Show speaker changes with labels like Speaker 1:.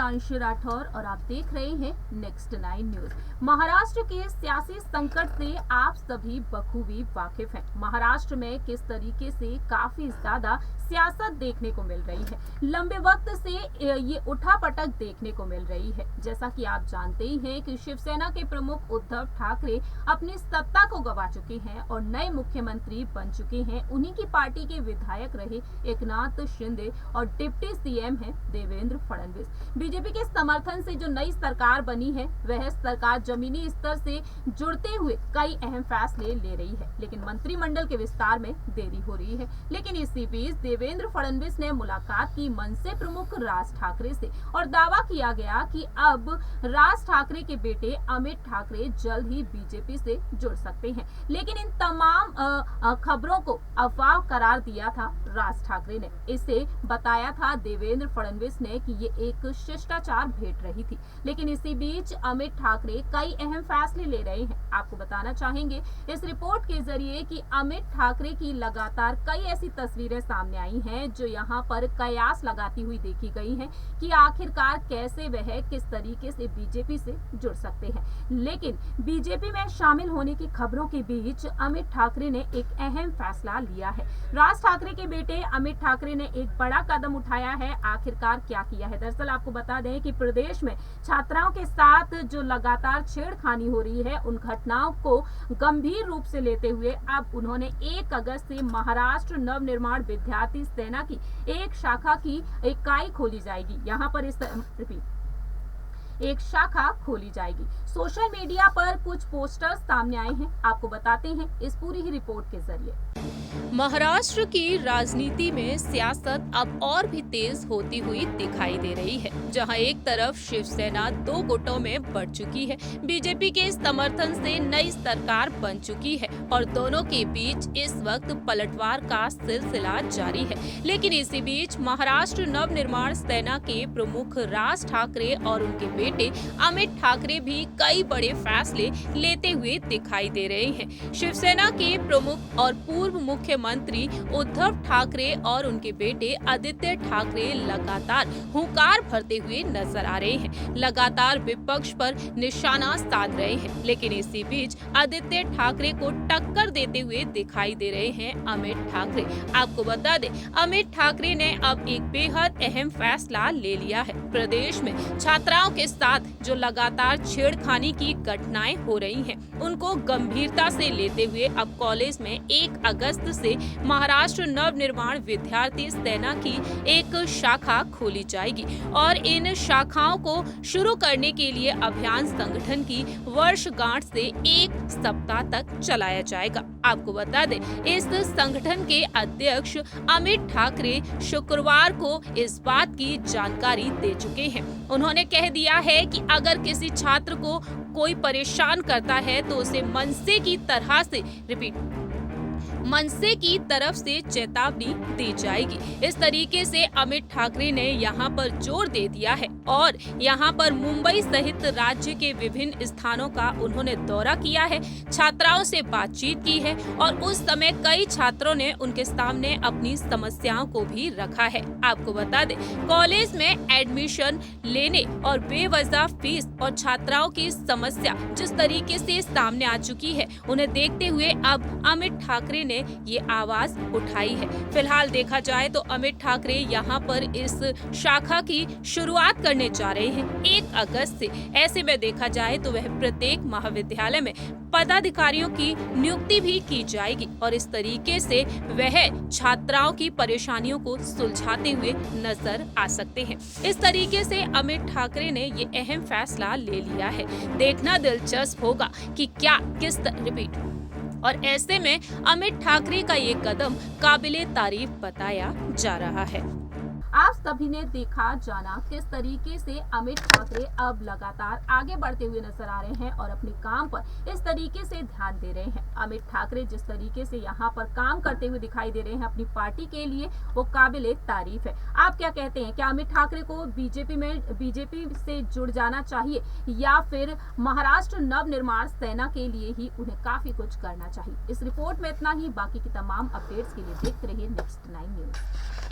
Speaker 1: प्रियांशु राठौर और आप देख रहे हैं नेक्स्ट 9 न्यूज। महाराष्ट्र के सियासी संकट से आप सभी बखूबी वाकिफ हैं। महाराष्ट्र में किस तरीके से काफी ज्यादा सियासत देखने को मिल रही है, लंबे वक्त से ये उठापटक देखने को मिल रही है। जैसा कि आप जानते ही हैं कि शिवसेना के प्रमुख उद्धव ठाकरे अपनी सत्ता को गंवा चुके हैं और नए मुख्यमंत्री बन चुके हैं। उन्हीं की पार्टी के विधायक रहे एकनाथ शिंदे और डिप्टी सीएम हैं देवेंद्र फडणवीस। बीजेपी के समर्थन से जो नई सरकार बनी है, वह सरकार जमीनी स्तर से जुड़ते हुए कई अहम फैसले ले रही है, लेकिन मंत्रिमंडल के विस्तार में देरी हो रही है। लेकिन इसी बीच देवेंद्र फडणवीस ने मुलाकात की मनसे प्रमुख राज ठाकरे से और दावा किया गया कि अब राज ठाकरे के बेटे अमित ठाकरे जल्द ही बीजेपी से जुड़ सकते हैं। लेकिन इन तमाम खबरों को अफवाह करार दिया था राज ठाकरे ने। इसे बताया था देवेंद्र फडणवीस ने कि ये एक शिष्टाचार भेंट रही थी। लेकिन इसी बीच अमित ठाकरे कई अहम फैसले ले रहे हैं। आपको बताना चाहेंगे इस रिपोर्ट के जरिए कि अमित ठाकरे की लगातार कई ऐसी तस्वीरें सामने आई हैं जो यहाँ पर कयास लगाती हुई देखी गई हैं कि आखिरकार कैसे वह किस तरीके से बीजेपी से जुड़ सकते हैं। लेकिन बीजेपी में शामिल होने की खबरों के बीच अमित ठाकरे ने एक अहम फैसला लिया है। राज ठाकरे के बेटे अमित ठाकरे ने एक बड़ा कदम उठाया है। आखिरकार क्या किया है? दरअसल आपको बता दें कि प्रदेश में छात्राओं के साथ जो लगातार छेड़खानी हो रही है, उन घटनाओं को गंभीर रूप से लेते हुए अब उन्होंने 1 अगस्त से महाराष्ट्र नवनिर्माण विद्यार्थी सेना की एक शाखा की इकाई खोली जाएगी। यहाँ पर एक शाखा खोली जाएगी। सोशल मीडिया पर कुछ पोस्टर्स सामने आए हैं, आपको बताते हैं इस पूरी ही रिपोर्ट के जरिए।
Speaker 2: महाराष्ट्र की राजनीति में सियासत अब और भी तेज होती हुई दिखाई दे रही है, जहां एक तरफ शिवसेना 2 गुटों में बढ़ चुकी है, बीजेपी के समर्थन से नई सरकार बन चुकी है और दोनों के बीच इस वक्त पलटवार का सिलसिला जारी है। लेकिन इसी बीच महाराष्ट्र नवनिर्माण सेना के प्रमुख राज ठाकरे और उनके बेटे अमित ठाकरे भी कई बड़े फैसले लेते हुए दिखाई दे रहे हैं। शिवसेना के प्रमुख और पूर्व मुख्यमंत्री उद्धव ठाकरे और उनके बेटे आदित्य ठाकरे लगातार हुंकार भरते हुए नजर आ रहे हैं, लगातार विपक्ष पर निशाना साध रहे हैं। लेकिन इसी बीच आदित्य ठाकरे को टक्कर देते हुए दिखाई दे रहे हैं अमित ठाकरे। आपको बता दें, अमित ठाकरे ने अब एक बेहद अहम फैसला ले लिया है। प्रदेश में छात्राओं के साथ जो लगातार छेड़खानी की घटनाएं हो रही हैं, उनको गंभीरता से लेते हुए अब कॉलेज में 1 अगस्त से महाराष्ट्र नवनिर्माण विद्यार्थी सेना की एक शाखा खोली जाएगी और इन शाखाओं को शुरू करने के लिए अभियान संगठन की वर्षगांठ से 1 सप्ताह तक चलाया जाएगा। आपको बता दें, इस संगठन के अध्यक्ष अमित ठाकरे शुक्रवार को इस बात की जानकारी दे चुके हैं। उन्होंने कह दिया है कि अगर किसी छात्र को कोई परेशान करता है तो उसे मनसे की तरफ से चेतावनी दी जाएगी। इस तरीके से अमित ठाकरे ने यहाँ पर जोर दे दिया है और यहाँ पर मुंबई सहित राज्य के विभिन्न स्थानों का उन्होंने दौरा किया है, छात्राओं से बातचीत की है और उस समय कई छात्रों ने उनके सामने अपनी समस्याओं को भी रखा है। आपको बता दें, कॉलेज में एडमिशन लेने और बेवजह फीस और छात्राओं की समस्या जिस तरीके से सामने आ चुकी है, उन्हें देखते हुए अब अमित ठाकरे ने ये आवाज उठाई है। फिलहाल देखा जाए तो अमित ठाकरे यहाँ पर इस शाखा की शुरुआत करने जा रहे हैं 1 अगस्त से। ऐसे में देखा जाए तो वह प्रत्येक महाविद्यालय में पदाधिकारियों की नियुक्ति भी की जाएगी और इस तरीके से वह छात्राओं की परेशानियों को सुलझाते हुए नजर आ सकते हैं। इस तरीके से अमित ठाकरे ने ये अहम फैसला ले लिया है। देखना दिलचस्प होगा कि और ऐसे में अमित ठाकरे का ये कदम काबिले तारीफ बताया जा रहा है।
Speaker 1: आप सभी ने देखा जाना किस तरीके से अमित ठाकरे अब लगातार आगे बढ़ते हुए नजर आ रहे हैं और अपने काम पर इस तरीके से ध्यान दे रहे हैं। अमित ठाकरे जिस तरीके से यहाँ पर काम करते हुए दिखाई दे रहे हैं अपनी पार्टी के लिए, वो काबिले तारीफ है। आप क्या कहते हैं? क्या अमित ठाकरे को बीजेपी से जुड़ जाना चाहिए या फिर महाराष्ट्र नवनिर्माण सेना के लिए ही उन्हें काफी कुछ करना चाहिए? इस रिपोर्ट में इतना ही। बाकी की तमाम अपडेट्स के लिए देखते रहिए नेक्स्ट 9 न्यूज।